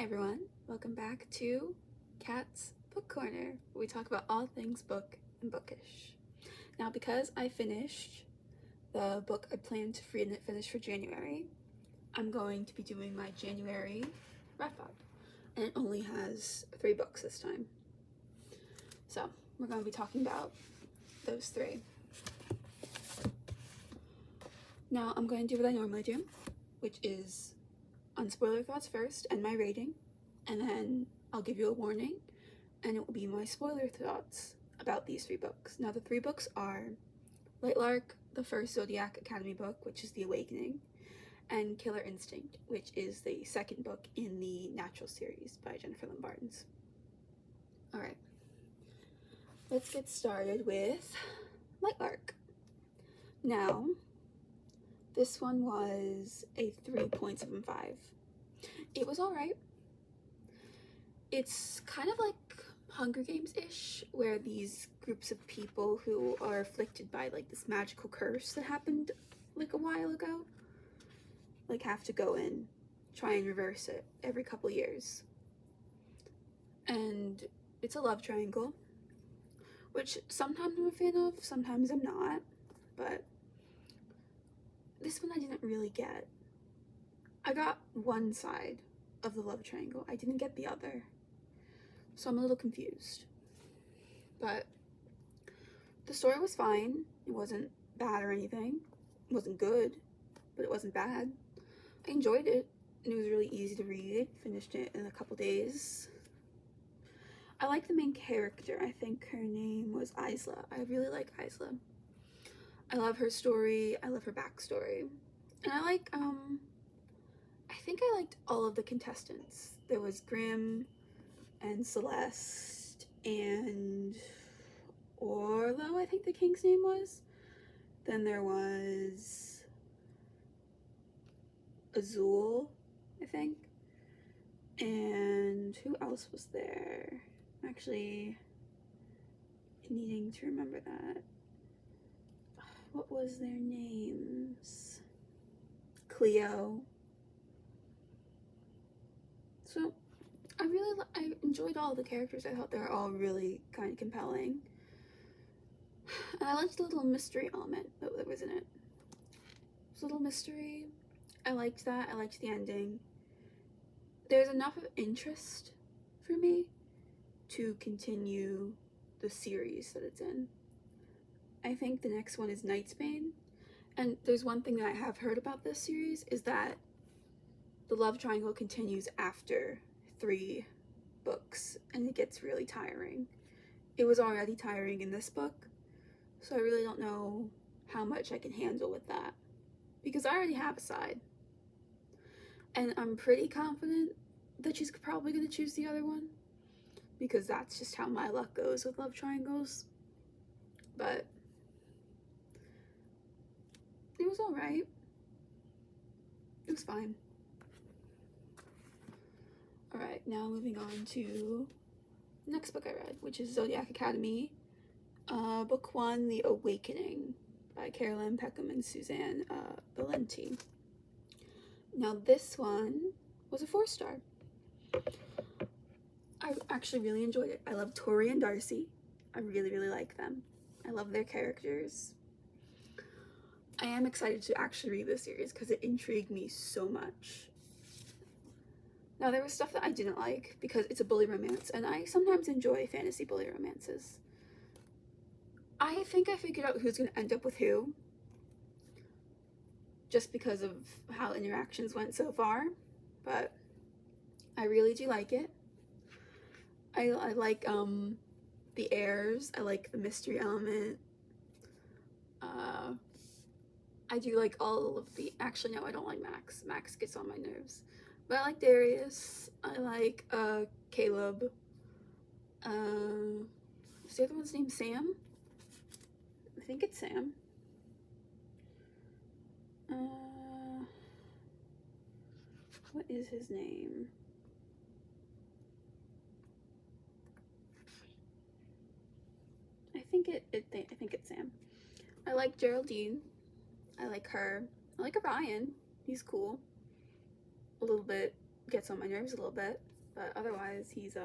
Hi everyone, welcome back to Cat's Book Corner, where we talk about all things book and bookish. Now, because I finished the book I planned to finish for January, I'm going to be doing my January wrap-up, and it only has 3 books this time. So, we're going to be talking about those 3. Now, I'm going to do what I normally do, which is unspoiler thoughts first and my rating, and then I'll give you a warning and it will be my spoiler thoughts about these 3 books. Now, the 3 books are Light Lark, the first Zodiac Academy book, which is The Awakening, and Killer Instinct, which is the second book in the Natural series by Jennifer Lynn Barnes. Alright, let's get started with Light Lark. Now, this one was a 3.75. It was alright. It's kind of like Hunger Games-ish, where these groups of people who are afflicted by like this magical curse that happened like a while ago, like have to go and try and reverse it every couple years. And it's a love triangle, which sometimes I'm a fan of, sometimes I'm not, but this one I didn't really get. I got one side of the love triangle. I didn't get the other. So I'm a little confused. But the story was fine. It wasn't bad or anything. It wasn't good, but it wasn't bad. I enjoyed it, and it was really easy to read. Finished it in a couple days. I like the main character. I think her name was Isla. I really like Isla. I love her story. I love her backstory. And I like, I think I liked all of the contestants. There was Grimm and Celeste and Orlo, I think the king's name was. Then there was Azul, I think. And who else was there? I'm actually needing to remember that. What was their names? Cleo. So I enjoyed all the characters. I thought they were all really kind of compelling. And I liked the little mystery element that was in it. This little mystery. I liked that. I liked the ending. There's enough of interest for me to continue the series that it's in. I think the next one is Nightsbane, and there's one thing that I have heard about this series is that the love triangle continues after 3 books, and it gets really tiring. It was already tiring in this book, so I really don't know how much I can handle with that, because I already have a side, and I'm pretty confident that she's probably going to choose the other one, because that's just how my luck goes with love triangles. But it was alright. It was fine. Alright, now moving on to the next book I read, which is Zodiac Academy, Book 1, The Awakening, by Carolyn Peckham and Suzanne Valenti. Now this one was a 4-star. I actually really enjoyed it. I love Tori and Darcy. I really, really like them. I love their characters. I am excited to actually read this series because it intrigued me so much. Now, there was stuff that I didn't like because it's a bully romance, and I sometimes enjoy fantasy bully romances. I think I figured out who's going to end up with who, just because of how interactions went so far, but I really do like it. I like the airs. I like the mystery element. I do like all of the, actually no, I don't like Max. Max gets on my nerves. But I like Darius. I like Caleb. Is the other one's name Sam? I think it's Sam. What is his name? I think it's Sam. I like Geraldine. I like her. I like Orion. He's cool. A little bit gets on my nerves a little bit, but otherwise he's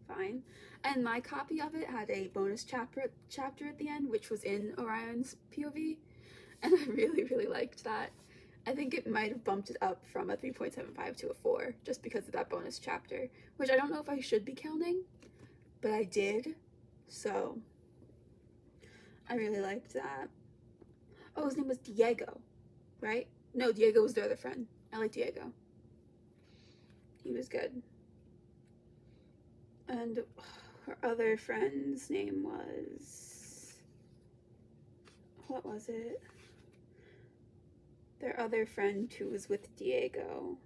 fine. And my copy of it had a bonus chapter at the end, which was in Orion's POV, and I really liked that. I think it might have bumped it up from a 3.75 to a 4 just because of that bonus chapter, which I don't know if I should be counting, but I did, so I really liked that. Oh, his name was Diego, right? No, Diego was their other friend. I like Diego. He was good. And her other friend's name was... what was it? Their other friend who was with Diego.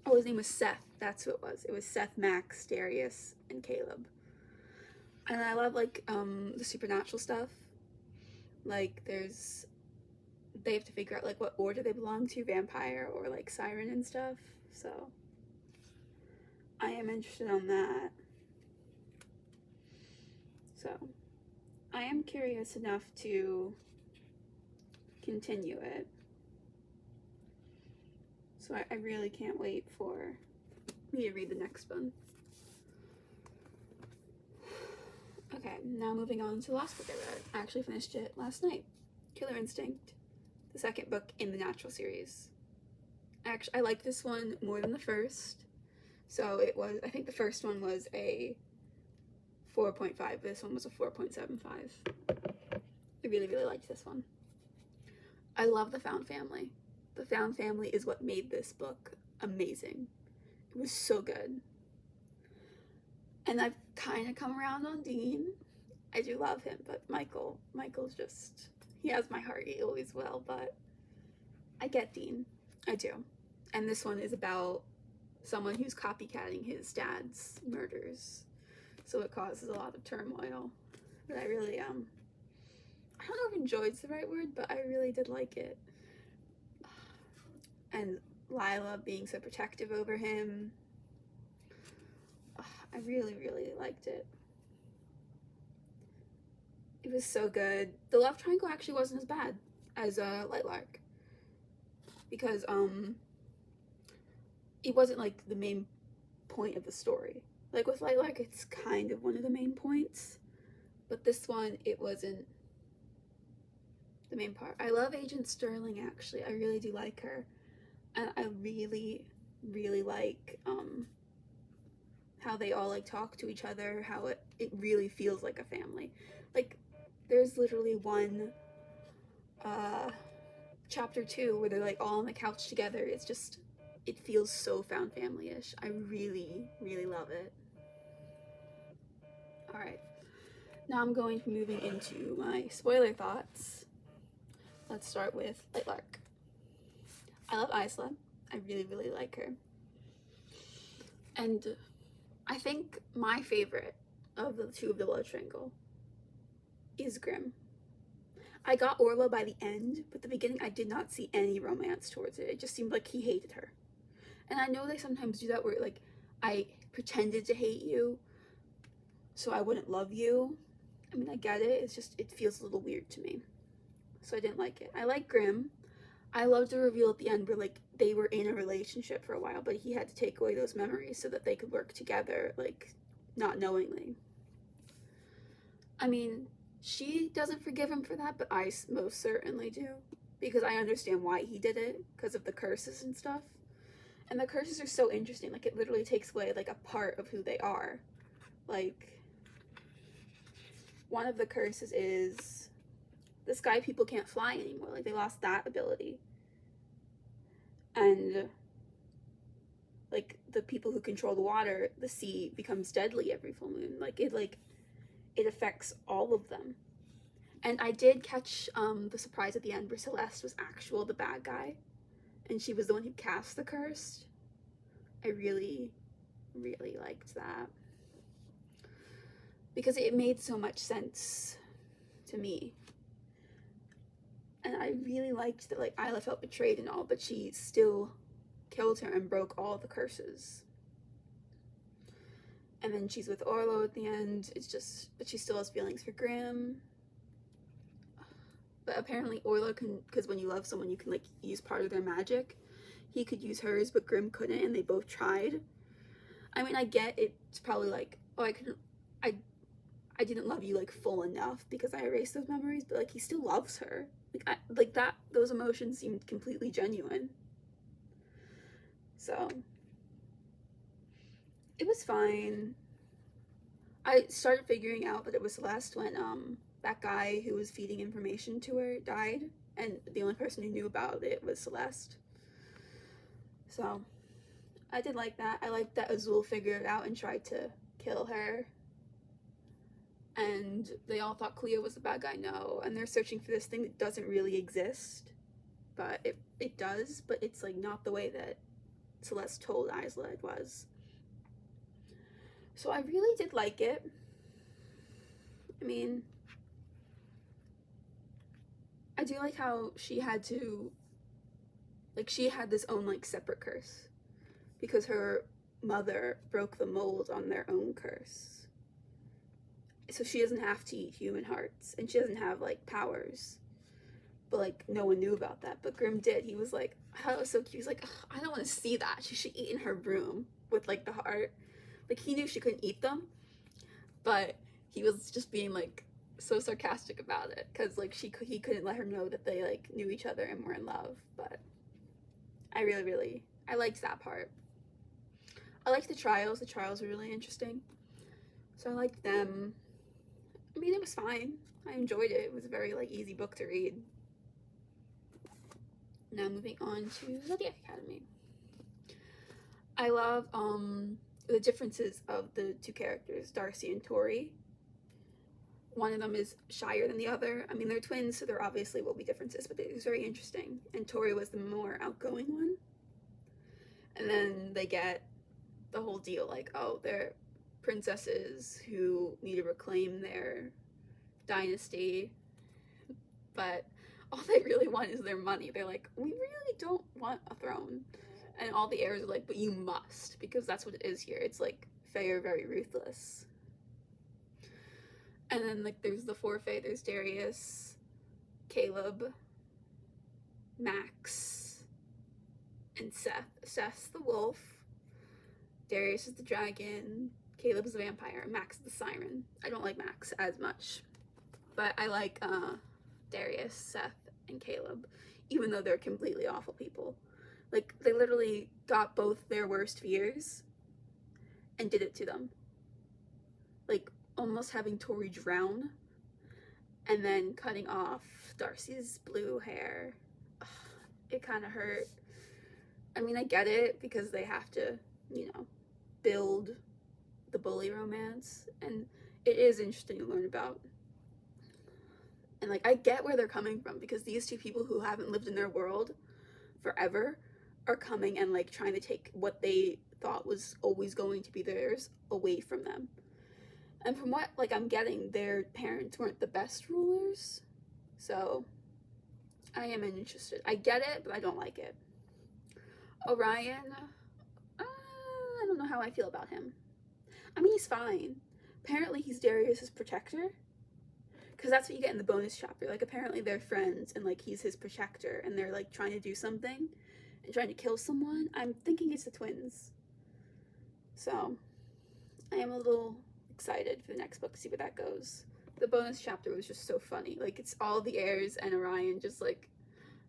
Oh, his name was Seth. That's who it was. It was Seth, Max, Darius, and Caleb. And I love, like, the supernatural stuff. Like, they have to figure out, like, what order they belong to, vampire or, like, siren and stuff. So, I am interested on that. So, I am curious enough to continue it. So I really can't wait for me to read the next one. Okay, now moving on to the last book I read. I actually finished it last night. Killer Instinct, the second book in the Natural series. Actually, I liked this one more than the first. So it was, I think the first one was a 4.5. This one was a 4.75. I really liked this one. I love the found family. The found family is what made this book amazing. It was so good. And I've kind of come around on Dean. I do love him, but Michael's just, he has my heart, he always will, but I get Dean. I do. And this one is about someone who's copycatting his dad's murders. So it causes a lot of turmoil. But I really, I don't know if enjoyed's the right word, but I really did like it. And Lila being so protective over him. I really liked it. It was so good. The love triangle actually wasn't as bad as Lightlark. Because it wasn't like the main point of the story. Like with Lightlark, it's kind of one of the main points. But this one, it wasn't the main part. I love Agent Sterling, actually. I really do like her. And I really like how they all like talk to each other, how it really feels like a family. Like there's literally one chapter 2 where they're like all on the couch together. It's just, it feels so found family-ish. I really love it. Alright, now I'm going to be moving into my spoiler thoughts. Let's start with Lightlark. I love Isla. I really like her. And I think my favorite of the two of the love triangle is Grimm. I got Orla by the end, but the beginning I did not see any romance towards it. It just seemed like he hated her. And I know they sometimes do that where like, I pretended to hate you so I wouldn't love you. I mean, I get it. It's just, it feels a little weird to me. So I didn't like it. I like Grimm. I loved the reveal at the end where like they were in a relationship for a while, but he had to take away those memories so that they could work together, like not knowingly. I mean, she doesn't forgive him for that, but I most certainly do, because I understand why he did it, because of the curses and stuff. And the curses are so interesting. Like it literally takes away like a part of who they are. Like one of the curses is the sky people can't fly anymore. Like they lost that ability. And like the people who control the water, the sea becomes deadly every full moon. Like it affects all of them. And I did catch the surprise at the end where Celeste was the bad guy, and she was the one who cast the curse. I really liked that, because it made so much sense to me. And I really liked that like Isla felt betrayed and all, but she still killed her and broke all the curses. And then she's with Orlo at the end. It's just, but she still has feelings for Grimm. but apparently Orla can, because when you love someone, you can like use part of their magic. He could use hers, but Grimm couldn't, and they both tried. I mean, I get it's probably like, oh, I didn't love you like full enough because I erased those memories, but like he still loves her. Like that, those emotions seemed completely genuine. So it was fine. I started figuring out that it was Celeste when that guy who was feeding information to her died, and the only person who knew about it was Celeste. So I did like that. I liked that Azul figured it out and tried to kill her. And they all thought Cleo was the bad guy. No, and they're searching for this thing that doesn't really exist, but it does, but it's like not the way that Celeste told Isla it was. So I really did like it. I mean, I do like how she had to, like, she had this own like separate curse because her mother broke the mold on their own curse. So she doesn't have to eat human hearts, and she doesn't have like powers, but like no one knew about that, but Grimm did. He was like, I thought it was so cute. He's like, I don't want to see that. She should eat in her room with like the heart. Like he knew she couldn't eat them, but he was just being like so sarcastic about it because like he couldn't let her know that they like knew each other and were in love. But I really I liked that part. I liked the trials. The trials were really interesting, so I liked them. I mean, it was fine. I enjoyed it. It was a very like easy book to read. Now moving on to Zodiac Academy. I love the differences of the two characters, Darcy and Tori. One of them is shyer than the other. I mean, they're twins, so there obviously will be differences, but it was very interesting. And Tori was the more outgoing one. And then they get the whole deal, like, oh, they're princesses who need to reclaim their dynasty, but all they really want is their money. They're like, we really don't want a throne. And all the heirs are like, but you must, because that's what it is here. It's like, Fae are very ruthless. And then like there's the four Fae. There's Darius, Caleb, Max, and Seth. Seth's the wolf, Darius is the dragon, Caleb is the vampire, Max is the siren. I don't like Max as much, but I like Darius, Seth, and Caleb, even though they're completely awful people. Like, they literally got both their worst fears and did it to them. Like, almost having Tori drown and then cutting off Darcy's blue hair. Ugh, it kind of hurt. I mean, I get it because they have to, you know, build the bully romance, and it is interesting to learn about. And like, I get where they're coming from because these two people who haven't lived in their world forever are coming and like trying to take what they thought was always going to be theirs away from them. And from what like I'm getting, their parents weren't the best rulers, so I am interested. I get it, but I don't like it. Orion, I don't know how I feel about him. I mean, he's fine. Apparently he's Darius's protector, because that's what you get in the bonus chapter. Like, apparently they're friends and like he's his protector, and they're like trying to do something and trying to kill someone. I'm thinking it's the twins, so I am a little excited for the next book to see where that goes. The bonus chapter was just so funny. Like, it's all the heirs and Orion just like,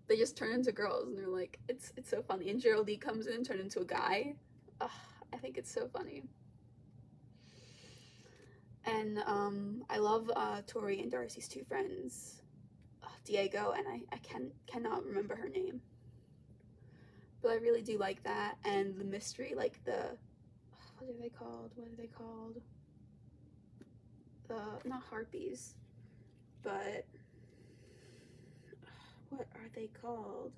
they just turn into girls, and they're like, it's so funny. And Geraldine comes in and turns into a guy. Ugh, I think it's so funny. And I love Tori and Darcy's two friends, Diego, and I cannot remember her name, but I really do like that. And the mystery, like the, what are they called? Not harpies, but what are they called?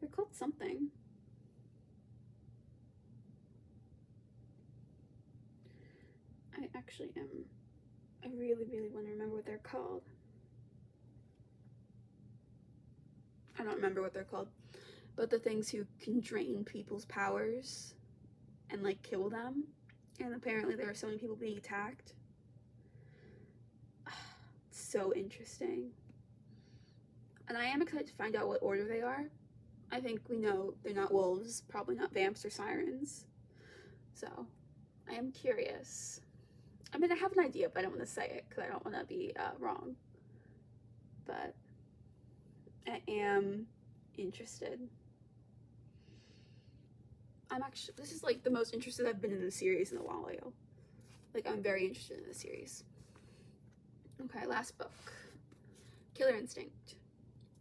They're called something. I really want to remember what they're called. I don't remember what they're called, but the things who can drain people's powers and like kill them. And apparently there are so many people being attacked. It's so interesting. And I am excited to find out what order they are. I think we know they're not wolves, probably not vamps or sirens. So, I am curious. I mean, I have an idea, but I don't want to say it because I don't want to be wrong. But I am interested. This is like the most interested I've been in the series in a while. Like, I'm very interested in the series. Okay, last book. Killer Instinct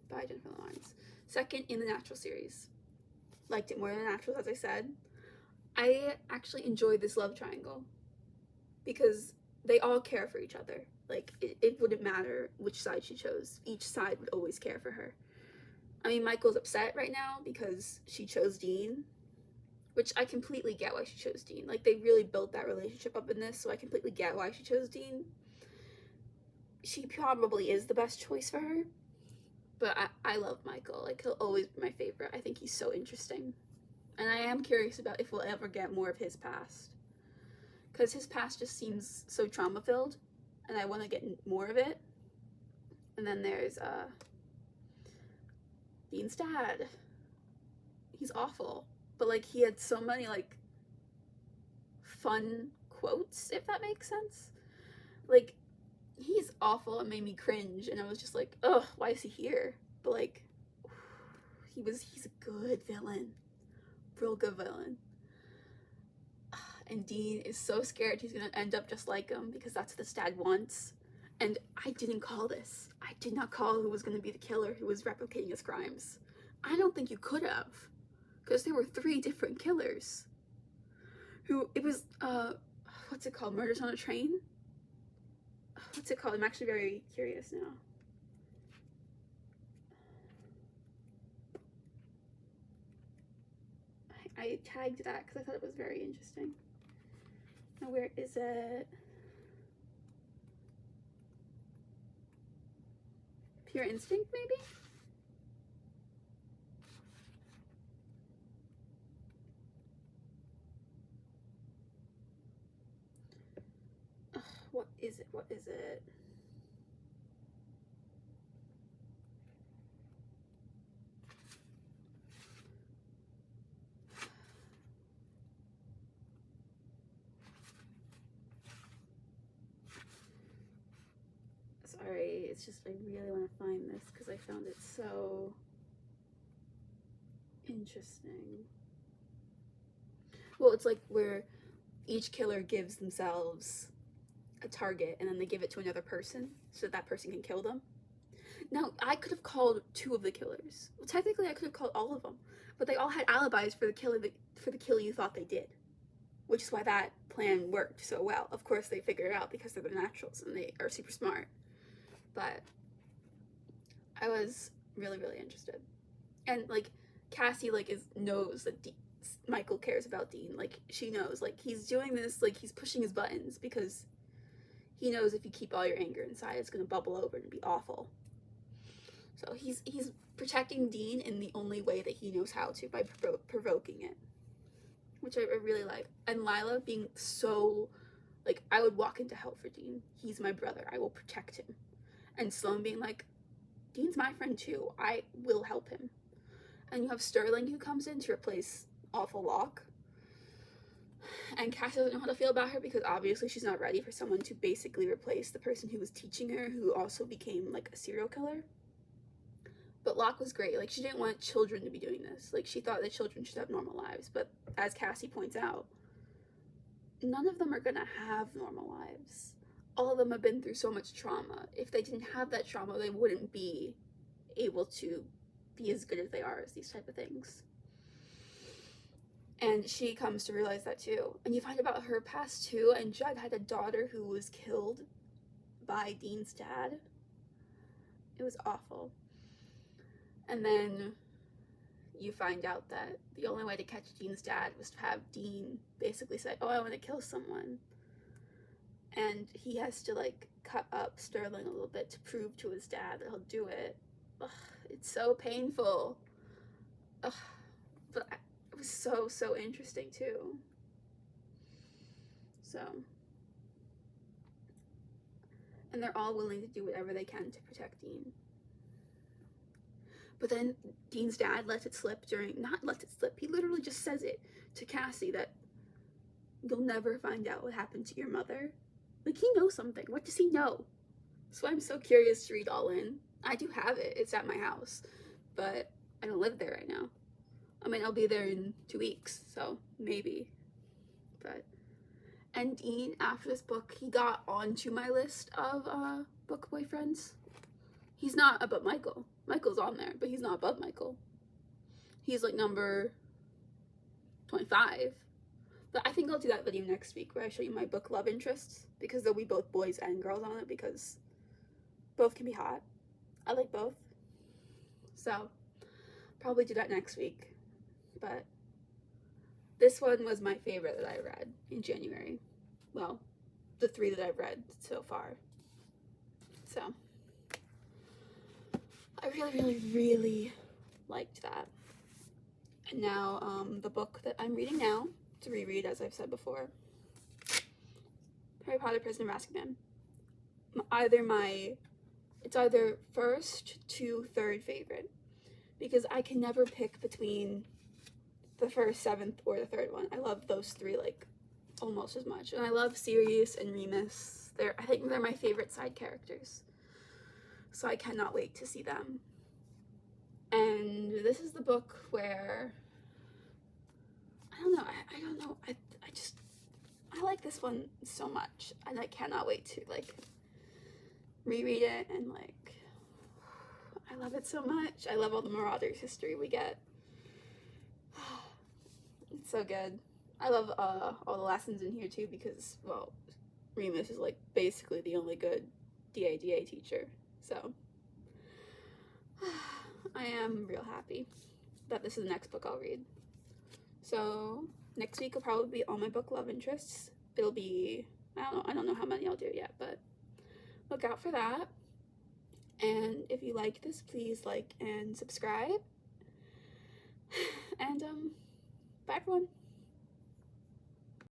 by Jennifer Lawrence. Second in the Natural series. Liked it more than the Naturals, as I said. I actually enjoyed this love triangle because they all care for each other. Like, it wouldn't matter which side she chose. Each side would always care for her. I mean, Michael's upset right now because she chose Dean, which I completely get why she chose Dean. Like, they really built that relationship up in this, so I completely get why she chose Dean. She probably is the best choice for her, but I love Michael. Like, he'll always be my favorite. I think he's so interesting. And I am curious about if we'll ever get more of his past. Because his past just seems so trauma-filled, and I want to get more of it. And then there's, Dean's dad. He's awful. But, like, he had so many, like, fun quotes, if that makes sense. Like, he's awful and made me cringe, and I was just like, ugh, why is he here? But, like, he's a good villain. Real good villain. And Dean is so scared he's gonna end up just like him because that's what his dad wants. And I didn't call this. I did not call who was gonna be the killer who was replicating his crimes. I don't think you could have. Because there were 3 different killers. It was, what's it called? Murders on a Train? What's it called? I'm actually very curious now. I tagged that because I thought it was very interesting. Now, where is it? Pure Instinct, maybe? Ugh, what is it? What is it? Sorry, it's just I really want to find this because I found it so interesting. Well, it's like where each killer gives themselves a target and then they give it to another person so that person can kill them. Now, I could have called 2 of the killers. Well, technically, I could have called all of them, but they all had alibis for the kill you thought they did, which is why that plan worked so well. Of course, they figure it out because they're the Naturals and they are super smart. But I was really, really interested. And, like, Cassie, like, knows that Michael cares about Dean. Like, she knows. Like, he's doing this, like, he's pushing his buttons because he knows if you keep all your anger inside, it's going to bubble over and be awful. So he's protecting Dean in the only way that he knows how to, by provoking it. Which I really like. And Lila being so, like, I would walk into hell for Dean. He's my brother. I will protect him. And Sloane being like, Dean's my friend too. I will help him. And you have Sterling who comes in to replace awful Locke. And Cassie doesn't know how to feel about her because obviously she's not ready for someone to basically replace the person who was teaching her, who also became, like, a serial killer. But Locke was great. Like, she didn't want children to be doing this. Like, she thought that children should have normal lives. But as Cassie points out, none of them are gonna have normal lives. All of them have been through so much trauma. If they didn't have that trauma, they wouldn't be able to be as good as they are as these type of things. And she comes to realize that too. And you find about her past too, and Judd had a daughter who was killed by Dean's dad. It was awful. And then you find out that the only way to catch Dean's dad was to have Dean basically say, oh, I want to kill someone. And he has to, like, cut up Sterling a little bit to prove to his dad that he'll do it. Ugh, it's so painful. Ugh, but it was so, so interesting, too. So. and they're all willing to do whatever they can to protect Dean. But then Dean's dad lets it slip not lets it slip, he literally just says it to Cassie that you'll never find out what happened to your mother. Like, he knows something. What does he know? So I'm so curious to read all in. I do have it. It's at my house, but I don't live there right now. I mean, I'll be there in 2 weeks, so maybe. But, and Dean, after this book, he got onto my list of book boyfriends. He's not above Michael. Michael's on there, but he's not above Michael. He's like number 25. But I think I'll do that video next week where I show you my book love interests, because there'll be both boys and girls on it, because both can be hot. I like both. So, probably do that next week. But this one was my favorite that I read in January. Well, the 3 that I've read so far. So, I really liked that. And now, the book that I'm reading now, to reread, as I've said before, Harry Potter Prisoner of Azkaban. It's either first to third favorite, because I can never pick between the first, 7th, or the 3rd one. I love those 3 like almost as much, and I love Sirius and Remus. I think they're my favorite side characters, so I cannot wait to see them. And this is the book where I don't know, I like this one so much, and I cannot wait to like reread it, and like I love it so much. I love all the Marauders history we get. It's so good. I love all the lessons in here too, because, well, Remus is like basically the only good DADA teacher, so I am real happy that this is the next book I'll read. So next week will probably be all my book love interests. It'll be, I don't know how many I'll do yet, but look out for that. And if you like this, please like and subscribe. And bye everyone.